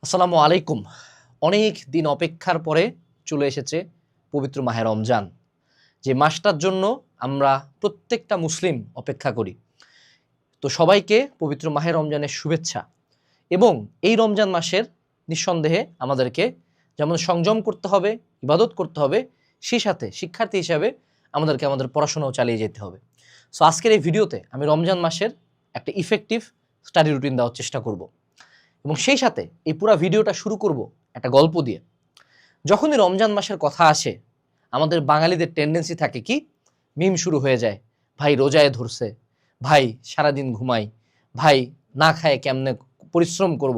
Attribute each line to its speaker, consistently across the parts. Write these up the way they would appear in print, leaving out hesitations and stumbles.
Speaker 1: আসসালামু আলাইকুম। অনেক দিন অপেক্ষার পরে চলে এসেছে পবিত্র মাহে রমজান, যে মাসটার জন্য আমরা প্রত্যেকটা মুসলিম অপেক্ষা করি। তো সবাইকে পবিত্র মাহে রমজানের শুভেচ্ছা। এবং এই রমজান মাসের নিঃসন্দেহে আমাদেরকে যেমন সংযম করতে হবে, ইবাদত করতে হবে, সেই সাথে শিক্ষার্থী হিসাবে আমাদেরকে আমাদের পড়াশোনাও চালিয়ে যেতে হবে। সো আজকের এই ভিডিওতে আমি রমজান মাসের একটা ইফেক্টিভ স্টাডি রুটিন দেওয়ার চেষ্টা করব এবং সেই সাথে এই পুরো ভিডিওটা শুরু করব একটা গল্প দিয়ে। যখনই রমজান মাসের কথা আসে, আমাদের বাঙালিদের টেন্ডেন্সি থাকে কি, মিম শুরু হয়ে যায়, ভাই রোজায় ধরছে, ভাই সারাদিন ঘুমাই, ভাই না খায় কেমনে পরিশ্রম করব,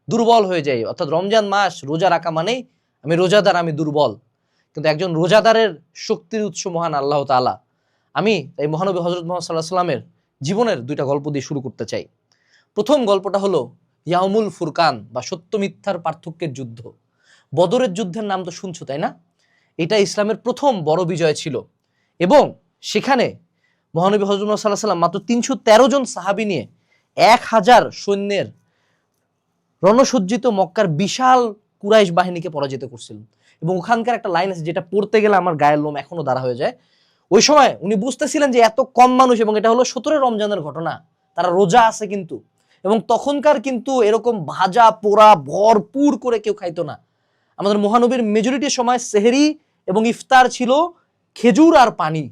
Speaker 1: দুর্বল হয়ে যায়। অর্থাৎ রমজান মাস রোজা রাখা মানেই আমি রোজাদার, আমি দুর্বল। কিন্তু একজন রোজাদারের শক্তির উৎস মহান আল্লাহ তাআলা। আমি এই মহানবী হযরত মুহাম্মদ সাল্লাল্লাহু আলাইহি ওয়াসাল্লামের জীবনের দুইটা গল্প দিয়ে শুরু করতে চাই। প্রথম গল্পটা হলো ইয়াউমুল ফুরকান বা সত্য মিথ্যার পার্থক্যের যুদ্ধ। বদরের যুদ্ধের নাম তো শুনছো, তাই না? এটা ইসলামের প্রথম বড় বিজয় ছিল এবং সেখানে মহানবী হযরত মুহাম্মদ সাল্লাল্লাহু আলাইহি ওয়াসাল্লাম মাত্র ৩১৩ জন সাহাবী নিয়ে ১,০০০ সৈন্যের রণসজ্জিত মক্কার বিশাল কুরাইশ বাহিনীকে পরাজিত করছিলেন। এবং ওখানকার একটা লাইন আছে যেটা পড়তে গেলে আমার গায়ের লোম এখনো দাঁড়া হয়ে যায়। ওই সময় উনি বুঝতেছিলেন যে এত কম মানুষ, এবং এটা হলো ১৭ রমজানের ঘটনা, তারা রোজা আছে কিন্তু, এবং তখনকার কিন্তু এরকম ভাজা পোড়া ভরপুর করে কেউ খাইতো না। আমাদের মহানবীর মেজরিটির সময় সেহরি এবং ইফতার ছিল খেজুর আর পানি।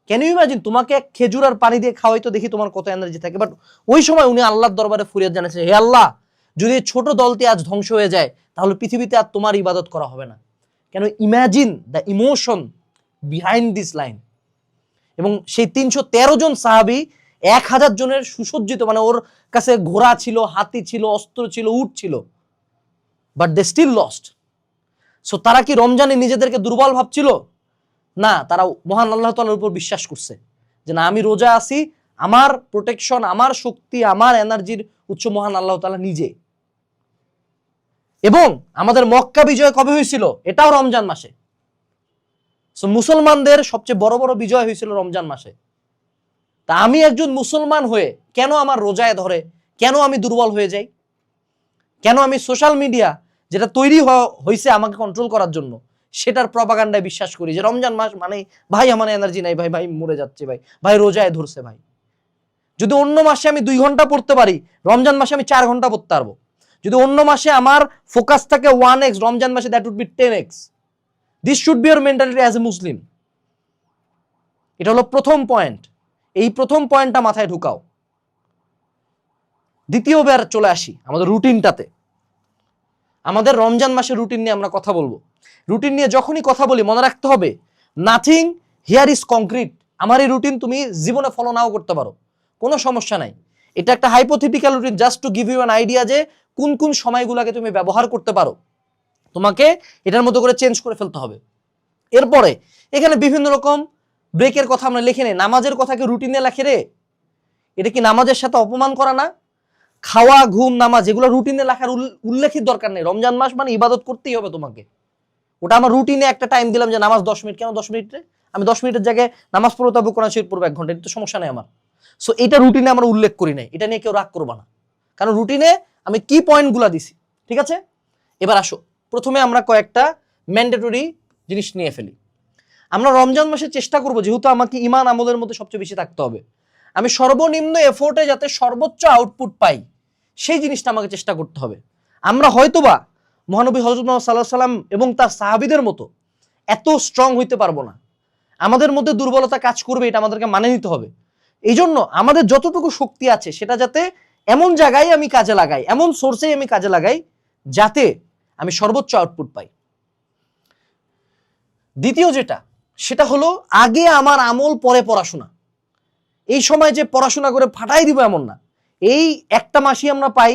Speaker 1: ক্যান ইউ ইমাজিন, তোমাকে এক খেজুর আর পানি দিয়ে খাওয়াইতো, দেখি তোমার কত এনার্জি থাকে। বাট ওই সময় উনি আল্লাহর দরবারে ফরিয়াদ জানাচ্ছে, হে আল্লাহ, যদি ছোট দলটি আজ ধ্বংস হয়ে যায় তাহলে পৃথিবীতে আর তোমার ইবাদত করা হবে না। কেন, imagine the emotion behind this line. এবং সেই ৩১৩ জন সাহাবী ১,০০০ জনের সুসজ্জিত, মানে ওর কাছে ঘোড়া ছিল, হাতি ছিল, অস্ত্র ছিল, উট ছিল, but they still lost. So তারা কি রমজানে নিজেদেরকে দুর্বল ভাবছিল? না, তারা মহান আল্লাহ তাআলার উপর বিশ্বাস করছে যে না, আমি রোজা আছি, আমার প্রোটেকশন, আমার শক্তি, আমার এনার্জির উৎস মহান আল্লাহ তাআলা নিজে। এবং আমাদের মক্কা বিজয় কবে হয়েছিল? এটাও রমজান মাসে। সো মুসলমানদের সবচেয়ে বড় বড় বিজয় হয়েছিল রমজান মাসে। তা আমি একজন মুসলমান হয়ে কেন আমার রোজায় ধরে, কেন আমি দুর্বল হয়ে যাই, কেন আমি সোশ্যাল মিডিয়া যেটা তৈরি হয়েছে আমাকে কন্ট্রোল করার জন্য, সেটার প্রপাগান্ডায় বিশ্বাস করি যে রমজান মাস মানে ভাই আমার এনার্জি নাই, ভাই ভাই মরে যাচ্ছে, ভাই ভাই রোজায় ধরছে। ভাই যদি অন্য মাসে আমি 2 ঘন্টা পড়তে পারি, রমজান মাসে আমি 4 ঘন্টা পড়তে পারবো। যদি অন্য মাসে আমার ফোকাস থাকে 1x, রমজান মাসে that would be 10x। This should be your mentality as a Muslim. এটা হলো প্রথম পয়েন্ট। এই প্রথম পয়েন্টটা মাথায় ঢুকাও। দ্বিতীয়বার চলে আসি আমাদের রুটিনটাতে। আমাদের রমজান মাসের রুটিন নিয়ে আমরা কথা বলবো। রুটিন নিয়ে যখনই কথা বলি মনে রাখতে হবে, নাথিং হিয়ার ইজ কংক্রিট। আমার এই রুটিন তুমি জীবনে ফলো নাও করতে পারো, কোনো সমস্যা নাই। এটা একটা hypothetical routine, just to give you an idea যে কোন কোন সময়গুলোকে তুমি ব্যবহার করতে পারো। তোমাকে এটার মতো করে চেঞ্জ করে ফেলতে হবে। এরপরে এখানে বিভিন্ন রকম ব্রেকের কথা আমরা লিখে নেই। নামাজের কথা কি রুটিনে লেখে রে? এটা কি নামাজের সাথে অপমান করা না? খাওয়া, ঘুম, নামাজ, এগুলো রুটিনে লেখার উল্লেখের দরকার নেই। রমজান মাস মানে ইবাদত করতেই হবে তোমাকে। ওটা আমার রুটিনে একটা টাইম দিলাম যে নামাজ 10 মিনিট। কেন 10 মিনিটে? আমি 10 মিনিটের জায়গায় নামাজ পড়তে হবে, কোরআন শরীফ পড়বো 1 ঘন্টা, এটা তো সমস্যা নেই আমার। সো এটা রুটিনে আমরা উল্লেখ করি নাই, এটা নিয়ে কেউ রাগ করবা না, কারণ রুটিনে আমি কি পয়েন্টগুলো দিছি। ঠিক আছে, এবার আসো, প্রথমে আমরা কয়েকটা ম্যান্ডেটরি জিনিস নিয়ে ফেলি। আমরা রমজান মাসে চেষ্টা করব, যেহেতু আমাকে ইমান আমলের মধ্যে সবচেয়ে বেশি থাকতে হবে, আমি সর্বনিম্ন এফোর্টে যাতে সর্বোচ্চ আউটপুট পাই, সেই জিনিসটা আমাকে চেষ্টা করতে হবে। আমরা হয়তোবা মহানবী হযরত মুহাম্মদ সাল্লাল্লাহু আলাইহি ওয়াসাল্লাম এবং তার সাহাবীদের মতো এত স্ট্রং হইতে পারবো না। আমাদের মধ্যে দুর্বলতা কাজ করবে, এটা আমাদেরকে মানে নিতে হবে। এই জন্য আমাদের যতটুকু শক্তি আছে সেটা যাতে এমন জায়গায় আমি কাজে লাগাই, এমন সোর্সেই আমি কাজে লাগাই যাতে আমি সর্বোচ্চ আউটপুট পাই। দ্বিতীয় যেটা, সেটা হলো আগে আমার আমল পরে পড়াশোনা। এই সময় যে পড়াশোনা করে ফাটাই দিব এমন না। এই একটা মাসই আমরা পাই,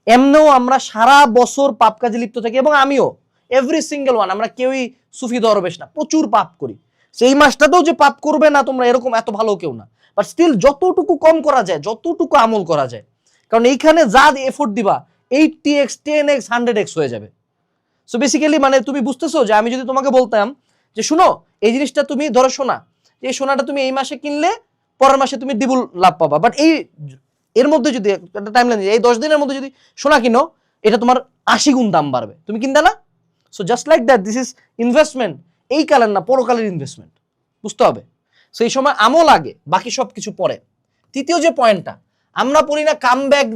Speaker 1: এমনও আমরা সারা বছর পাপ কাজে লিপ্ত থাকি, এবং আমিও এভরি সিঙ্গেল ওয়ান, আমরা কেউই সুফি দরবেশ না, প্রচুর পাপ করি। সেই মাসটাতেও যে পাপ করবে না তোমরা এরকম এত ভালো কেউ না, বাট স্টিল যতটুকু কম করা যায়, যতটুকু আমল করা যায়, কারণ এইখানে যা এফোর্ট দিবা 80x 10x 100x হয়ে যাবে। সো বেসিক্যালি মানে তুমি বুঝতেছো যে আমি যদি তোমাকে বলতাম যে শুনো, এই জিনিসটা তুমি ধরো সোনা, এই সোনাটা তুমি এই মাসে কিনলে পরের মাসে তুমি দ্বিগুণ লাভ পাবা, বাট এর মধ্যে যদি একটা টাইমলাইন, এই 10 দিনের মধ্যে যদি সোনা কিনো, এটা তোমার 80 গুণ দাম বাড়বে, তুমি কিনতে না? So just like that, this is investment, এই কালের না, পরকালের ইনভেস্টমেন্ট, বুঝতে হবে। সো এই সময় আমল আগে, বাকি সব কিছু পরে। তৃতীয় যে পয়েন্টটা, আমরা পড়ি না কামব্যাক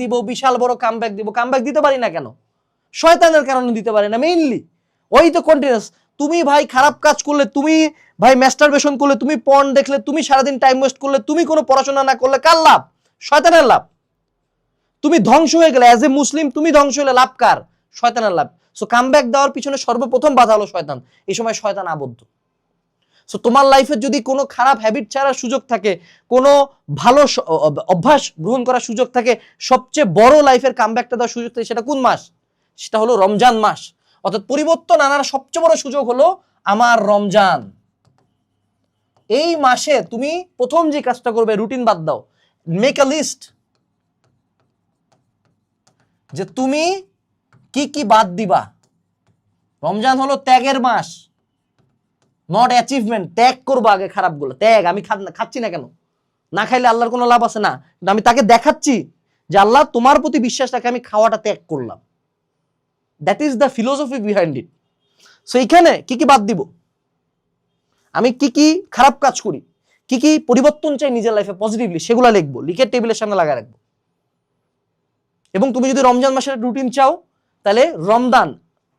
Speaker 1: দিব, বিশাল বড় কামব্যাক দিব, কামব্যাক দিতে পারি না কেন? শয়তানের কারণে দিতে পারি না মেইনলি, ওই তো কন্টিনিউয়াস। তুমি ভাই খারাপ কাজ করলে, তুমি ভাই ম্যাস্টারবেশন করলে, তুমি পর্ন দেখলে, তুমি সারাদিন টাইম ওয়েস্ট করলে, তুমি কোনো পড়াশোনা না করলে, কার লাভ? শয়তানের লাভ। তুমি ধ্বংস হয়ে গেলে অ্যাজ এ মুসলিম, তুমি ধ্বংস হলে লাভ কার? শয়তানের লাভ। সো কামব্যাক দেওয়ার পিছনে সর্বপ্রথম বাধা হলো শয়তান। এই সময় শয়তান আবদ্ধ। সো তোমার লাইফে যদি কোনো খারাপ হ্যাবিট ছাড়ার সুযোগ থাকে, কোনো ভালো অভ্যাস গ্রহণ করার সুযোগ থাকে, সবচেয়ে বড় লাইফের কামব্যাকটা দেওয়ার সুযোগ থাকে, সেটা কোন মাস? সেটা হলো রমজান মাস। অর্থাৎ পরিবর্তন আনার সবচেয়ে বড় সুযোগ হলো আমার রমজান। এই মাসে তুমি প্রথম যে কাজটা করবে, রুটিন বাদ দাও, মেক আ লিস্ট, যে তুমি কি কি বাদ দিবা। রমজান হলো ত্যাগের মাস, নট অ্যাচিভমেন্ট। ত্যাগ করবো আগে খারাপগুলো, ত্যাগ। আমি খাচ্ছি না কেন? না খাইলে আল্লাহর কোনো লাভ আছে না, কিন্তু আমি তাকে দেখাচ্ছি যে আল্লাহ তোমার প্রতি বিশ্বাস রাখে আমি খাওয়াটা ত্যাগ করলাম। That is the philosophy behind it. So এইখানে কি কি বাদ দিব, আমি কি কি খারাপ কাজ করি, কি কি পরিবর্তন চাই নিজের লাইফে পজিটিভলি, সেগুলো লিখবো, লিখে টেবিলের সামনে লাগা রাখবো। এবং তুমি যদি রমজান মাসের রুটিন চাও, তাহলে রমদান,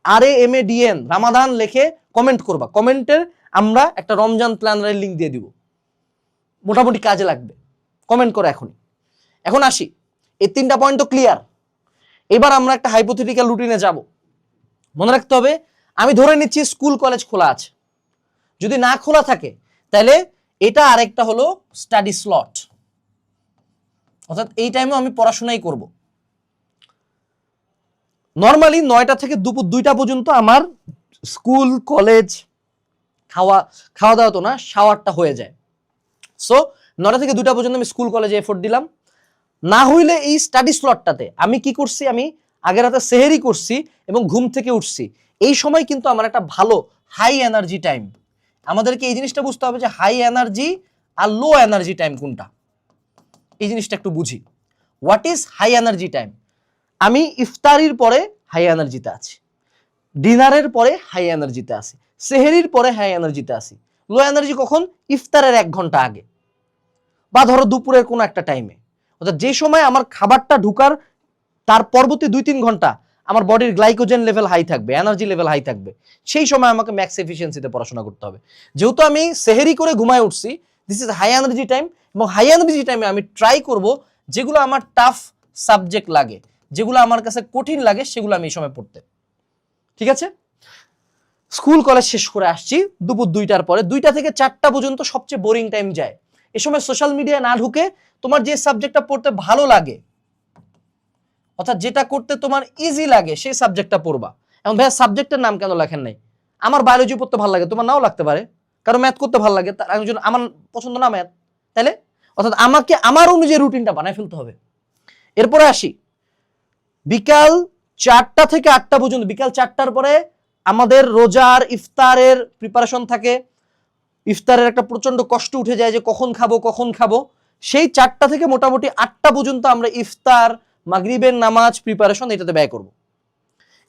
Speaker 1: RAMADN, রামাদান লিখে কমেন্ট করবা। কমেন্টের আমরা একটা রমজান প্ল্যানারের লিঙ্ক দিয়ে দিব, মোটামুটি কাজে লাগবে। কমেন্ট করো এখনই। এখন আসি, এই 3টা পয়েন্ট তো ক্লিয়ার। এবার আমরা একটা হাইপোথেটিক্যাল রুটিনে যাব। মনে রাখতে হবে, আমি ধরে নিচ্ছি স্কুল কলেজ খোলা আছে। যদি না খোলা থাকে, তাহলে এটা আরেকটা হলো স্টাডি স্লট, অর্থাৎ এই টাইমেও আমি পড়াশোনাই করব। নর্মালি 9টা থেকে দুপুর 2টা পর্যন্ত আমার স্কুল কলেজ খাওয়া দাওয়া তো না, শাওয়ারটা হয়ে যায়। সো 9টা থেকে 2টা পর্যন্ত আমি স্কুল কলেজে এফোর্ট দিলাম। না হইলে এই স্টাডি স্লটটাতে আমি কি করছি, আমি আগের রাতে সেহেরি করছি এবং ঘুম থেকে উঠছি। এই সময় কিন্তু আমার একটা ভালো হাই এনার্জি টাইম। আমাদেরকে এই জিনিসটা বুঝতে হবে যে হাই এনার্জি আর লো এনার্জি টাইম কোনটা, এই জিনিসটা একটু বুঝি। What is high energy time? আমি ইফতারির পরে হাই এনার্জিতে আছি, ডিনারের পরে হাই এনার্জিতে আছি, সেহেরির পরে হাই এনার্জিতে আছি। লো এনার্জি কখন? ইফতারের 1 ঘন্টা আগে, বা ধরো দুপুরের কোনো একটা টাইমে। অর্থাৎ যে সময় আমার খাবারটা ঢুকার তার পরবর্তী 2-3 ঘন্টা আমার বডির গ্লাইকোজেন লেভেল হাই থাকবে, এনার্জি লেভেল হাই থাকবে, সেই সময় আমাকে ম্যাক্স এফিসিয়েন্সিতে পড়াশোনা করতে হবে। যেহেতু আমি সেহেরি করে ঘুমায় উঠছি, this is high energy time. এবং হাই এনার্জি টাইমে আমি ট্রাই করব যেগুলো আমার টাফ সাবজেক্ট লাগে, যেগুলো আমার কাছে কঠিন লাগে, সেগুলো আমি এই সময় পড়তে। ঠিক আছে? স্কুল কলেজ শেষ করে আসছি দুপুর 2টার পরে, 2টা থেকে 4টা পর্যন্ত সবচেয়ে বোরিং টাইম যায়। এ সময় সোশ্যাল মিডিয়া না ঢুকে তোমার যে সাবজেক্টটা পড়তে ভালো লাগে, অর্থাৎ যেটা করতে তোমার ইজি লাগে, সেই সাবজেক্টটা পড়বা। এবং ভাইয়া সাবজেক্টের নাম কেন লেখেন নাই? আমার বায়োলজি পড়তে ভালো লাগে, তোমার নাও লাগতে পারে। কারণ ম্যাথ করতে ভালো লাগে, আমার পছন্দ না ম্যাথ, তাইলে অর্থাৎ আমাকে আমার অনুযায়ী রুটিনটা বানায় ফেলতে হবে। এরপরে আসি, বিকাল 4টা থেকে 8টা পর্যন্ত। বিকাল 4টার পরে আমাদের রোজার ইফতারের প্রিপারেশন থাকে। ইফতারের একটা প্রচন্ড কষ্ট উঠে যায় যে কখন খাবো। সেই 4টা থেকে মোটামুটি 8টা পর্যন্ত আমরা ইফতার, মাগরিবের নামাজ প্রিপারেশন এটাতে ব্যয় করব।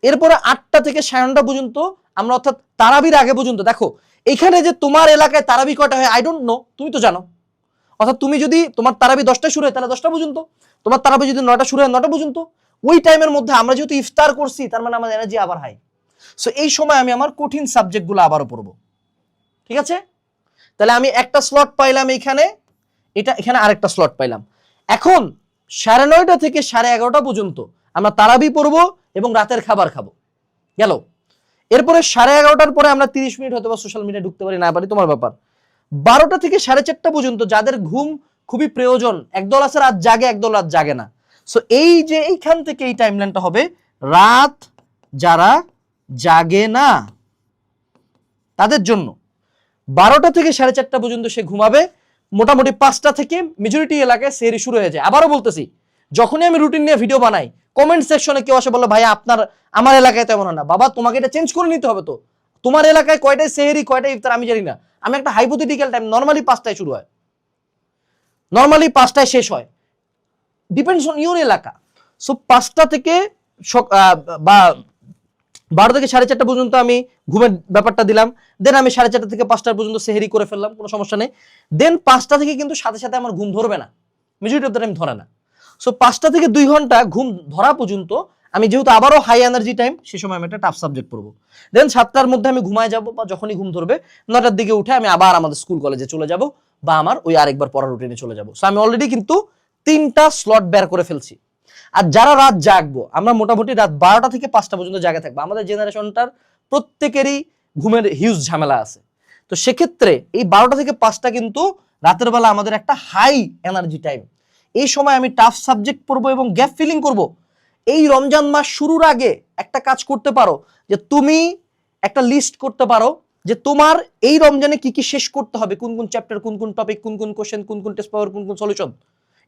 Speaker 1: এরপরে 8টা থেকে 9:30 পর্যন্ত আমরা, অর্থাৎ তারাবির আগে পর্যন্ত। দেখো এখানে যে তোমার এলাকায় তারাবি কয়টা হয় আই ডোন্ট নো, তুমি তো জানো। অর্থাৎ তুমি যদি তোমার তারাবি 10টায় শুরু হয় তাহলে 10টা পর্যন্ত, তোমার তারাবি যদি 9টা শুরু হয় 9টা পর্যন্ত। ওই টাইমের মধ্যে আমরা যেহেতু ইফতার করছি, তার মানে আমার এনার্জি আবার হাই। সো এই সময় আমি আমার কঠিন সাবজেক্টগুলো আবারও পড়বো। ঠিক আছে? তাহলে আমি একটা স্লট পাইলাম এইখানে, এখানে আরেকটা স্লট পাইলাম। এখন 9:30 থেকে 11:30 পর্যন্ত আমরা তারাবি পড়বো এবং রাতের খাবার খাবো, গেল। এরপরে 11:30টার পরে আমরা 30 মিনিট হয়তো বা সোশ্যাল মিডিয়া ঢুকতে পারি, না পারি তোমার ব্যাপার। 12টা থেকে 4:30 পর্যন্ত যাদের ঘুম খুবই প্রয়োজন, একদল আছে রাত জাগে, একদল রাত জাগে না। সো এই যে এইখান থেকে এই টাইমলাইনটা হবে রাত যারা জাগে না তাদের জন্য। 12টা থেকে 4:30 পর্যন্ত সে ঘুমাবে। মোটামুটি 5টা থেকে মেজরিটি এলাকায় সেহরি শুরু হয়ে যায়। আবারও বলতেছি, যখনই আমি রুটিন নিয়ে ভিডিও বানাই, কমেন্ট সেকশনে কেউ আসে বলে ভাই আমার এলাকায় তেমন হয় না। বাবা তোমাকে এটা চেঞ্জ করে নিতে হবে। তো তোমার এলাকায় কয়টায় সেহরি কয়টায় ইফতার আমি জানি না। আমি একটা হাইপোথেটিক্যাল টাইম, নরমালি 5টায় শুরু হয়, নরমালি 5টায় শেষ হয়, ডিপেন্ডস অন ইউর এলাকা। সো 5টা থেকে বা 12 থেকে 4:30 পর্যন্ত আমি ঘুমের ব্যাপারটা দিলাম, দেন আমি 4:30 থেকে 5টা পর্যন্ত সেহরি করে ফেললাম, কোনো সমস্যা নেই। দেন 5টা থেকে কিন্তু সাথে সাথে আমার ঘুম ধরবে না, মেজরিটি অফ দ্য টাইম ধরে না। সো 5টা থেকে 2 ঘন্টা ঘুম ধরা পর্যন্ত আমি যেহেতু আবারও হাই এনার্জি টাইম, সে সময় আমি একটা টাফ সাবজেক্ট পড়বো। দেন 7টার মধ্যে আমি ঘুমায় যাব, বা যখনই ঘুম ধরবে 9টার দিকে উঠে আমি আবার আমাদের স্কুল কলেজে চলে যাব, বা আমার ওই আরেকবার পড়ার রুটিনে চলে যাব। সো আমি অলরেডি কিন্তু 3টা স্লট বের করে ফেলছি। আর যারা রাত জাগবো, আমরা মোটামুটি রাত 12টা থেকে 5টা পর্যন্ত জাগে থাকবো। আমাদের জেনারেশনটার প্রত্যেকেরই ঘুমের হিউজ ঝামেলা আছে। তো সেক্ষেত্রে এই 12টা থেকে 5টা কিন্তু রাতের বেলা আমাদের একটা হাই এনার্জি টাইম। এই সময় আমি টাফ সাবজেক্ট পড়বো এবং গ্যাপ ফিলিং করব। এই রমজান মাস শুরুর আগে একটা কাজ করতে পারো, যে তুমি একটা লিস্ট করতে পারো যে তোমার এই রমজানে কি কি শেষ করতে হবে, কোন কোন চ্যাপ্টার, কোন কোন টপিক, কোন কোন কোশ্চেন, কোন কোন টেস্ট পেপার, কোন কোন সলিউশন।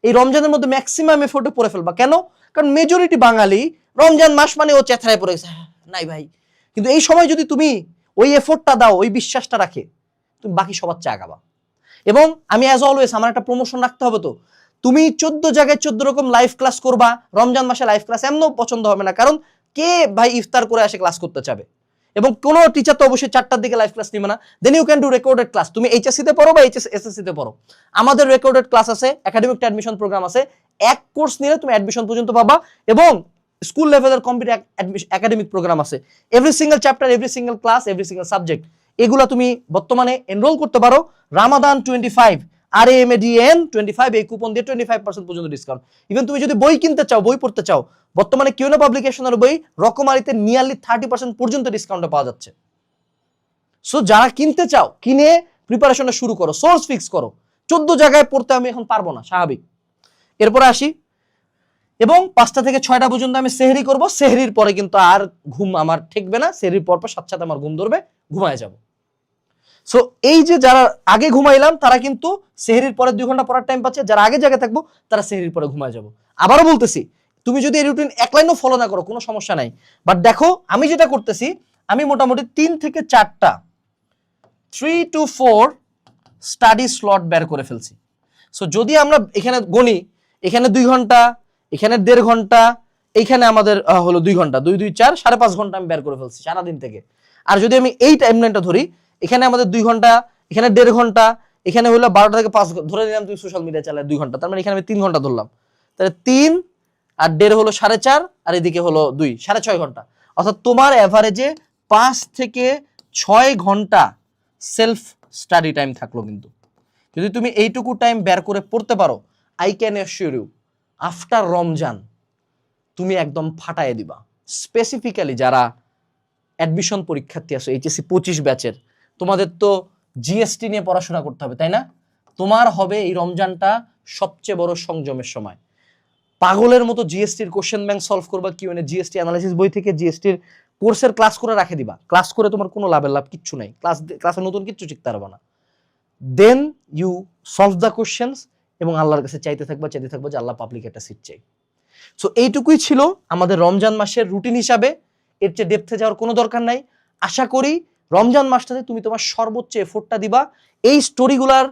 Speaker 1: এই রমজানের মধ্যে ম্যাক্সিমাম এফোর্টে পড়ে ফেলবা। কেন? কারণ মেজরিটি বাঙালি রমজান মাস মানে ও চেথরায় পড়ে গেছে, নাই ভাই। কিন্তু এই সময় যদি তুমি ওই এফোর্টটা দাও, ওই বিশ্বাসটা রাখে, তুমি বাকি সবার চেয়ে আগাবা। এবং আমি অ্যাজ অলওয়েজ আমার একটা প্রমোশন রাখতে হবে। তো তুমি 14 জায়গায় 14 রকম লাইভ ক্লাস করবা, রমজান মাসে লাইভ ক্লাস এমনও পছন্দ হবে না, কারণ কে ভাই ইফতার করে আসে ক্লাস করতে চাবে? এবং কোনো টিচার তো অবশ্যই 4টার দিকে লাইভ ক্লাস নিবে না। Then you can do recorded class. তুমি এইচএসসি তে পড়ো বা এসএসসি তে পড়ো, আমাদের রেকর্ডেড ক্লাস আছে, একাডেমিক অ্যাডমিশন প্রোগ্রাম আছে। এক কোর্স নিলে তুমি অ্যাডমিশন পর্যন্ত পাবা, এবং স্কুল লেভেলের কমপ্লিট একাডেমিক প্রোগ্রাম আছে। Every single chapter, every single class, every single subject, এগুলা তুমি বর্তমানে এনরোল করতে পারো। রামাদান 25, RAMADN 25, এই কুপন দিয়ে 25% পর্যন্ত ডিসকাউন্ট। ইভেন তুমি যদি বই কিনতে চাও, বই পড়তে চাও, বর্তমানে কিউনো পাবলিকেশনের বই রকমারিতে নিয়ারলি 30% পর্যন্ত ডিসকাউন্টে পাওয়া যাচ্ছে। সো যারা কিনতে চাও, কিনে প্রিপারেশনটা শুরু করো, সোর্স ফিক্স করো। 14 জায়গায় পড়তে আমি এখন পারবো না, স্বাভাবিক। এরপরে আসি, এবং 5টা থেকে 6টা পর্যন্ত আমি সেহরি করব। সেহরির পরে কিন্তু আর ঘুম আমার ঠেকবে না, সেহরির পর সাথে সাথে আমার ঘুম ধরবে, ঘুমায় যাব। সো এই যে যারা আগে ঘুমাইলাম তারা কিন্তু সেহরির পরে 2 ঘন্টা পড়ার টাইম পাচ্ছে, যারা আগে জায়গায় থাকবো তারা সেহরির পরে ঘুমায় যাব। আবারও বলতেছি, তুমি যদি এই রুটিন এক লাইনও ফলো না করো কোনো সমস্যা নাই, বাট দেখো আমি যেটা করতেছি, আমি মোটামুটি 3 থেকে 4টা 3 to 4 স্টাডি স্লট বের করে ফেলছি। সো যদি আমরা এখানে গণি, এখানে 2 ঘন্টা, এখানে 1.5 ঘন্টা, এইখানে আমাদের হলো 2 ঘন্টা, 2 2 4 5.5 ঘন্টা আমি বের করে ফেলছি সারাদিন থেকে। আর যদি আমি এই টাইমলাইনটা ধরি, এখানে আমাদের 2 ঘন্টা, এখানে 1.5 ঘন্টা, এখানে হলো 12টা থেকে 5 ধরে নিলাম তুমি সোশ্যাল মিডিয়া চালায় 2 ঘন্টা, তার মানে এখানে আমি 3 ঘন্টা ধরলাম। তাহলে 3 আর 1.5 হলো 4.5, আর এদিকে হলো 2, 6.5 ঘন্টা। অর্থাৎ তোমার এভারেজে 5 থেকে 6 ঘন্টা সেলফ স্টাডি টাইম থাকলো। কিন্তু যদি তুমি এইটুকু টাইম বের করে পড়তে পারো, I can assure you after Ramzan তুমি একদম ফাটায় দিবা। স্পেসিফিক্যালি যারা অ্যাডমিশন পরীক্ষার্থী আছে এইচএসসি 25 ব্যাচের, তোমাদের তো জিএসটি নিয়ে পড়াশোনা করতে হবে, তাই না? তোমার হবে এই রমজানটা সবচেয়ে বড় সংযমের সময়। পাগলের মতো জিএসটির কোশ্চেন ব্যাংক সলভ করবা, কিউএনএ জিএসটি অ্যানালাইসিস বই থেকে জিএসটির কোর্সের ক্লাস করে রাখে দিবা। ক্লাস করে তোমার কোনো লাভ কিচ্ছু নাই, ক্লাসে নতুন কিচ্ছু শিখতে পারবে না। Then you solve the questions, এবং আল্লাহর কাছে চাইতে থাকবা যে আল্লাহ পাবলিক একটা সিট চাই। সো এইটুকুই ছিল আমাদের রমজান মাসের রুটিন হিসাবে। এর চেয়ে ডেপথে যাওয়ার কোনো দরকার নাই। আশা করি রমজান মাসটাতে তুমি তোমার সর্বোচ্চ এফোর্টটা দিবা, এই স্টোরিগুলার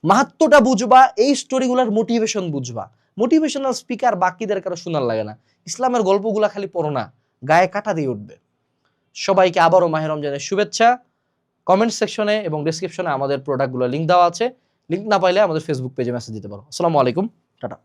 Speaker 1: মাহাত্ম্যটা বুঝবা, এই স্টোরিগুলার মোটিভেশন বুঝবা। মোটিভেশনাল স্পিকার বাকিদের কারো শোনার লাগে না, ইসলামের গল্পগুলা খালি পড়ো না, গায়ে কাটা দিয়ে উঠবে। সবাইকে আবারও মাহে রমজানের শুভেচ্ছা। কমেন্ট সেকশনে এবং ডেসক্রিপশনে আমাদের প্রোডাক্টগুলো লিঙ্ক দেওয়া আছে, লিঙ্ক না পাইলে আমাদের ফেসবুক পেজে মেসেজ দিতে পারো। আসসালামু আলাইকুম, টাটা।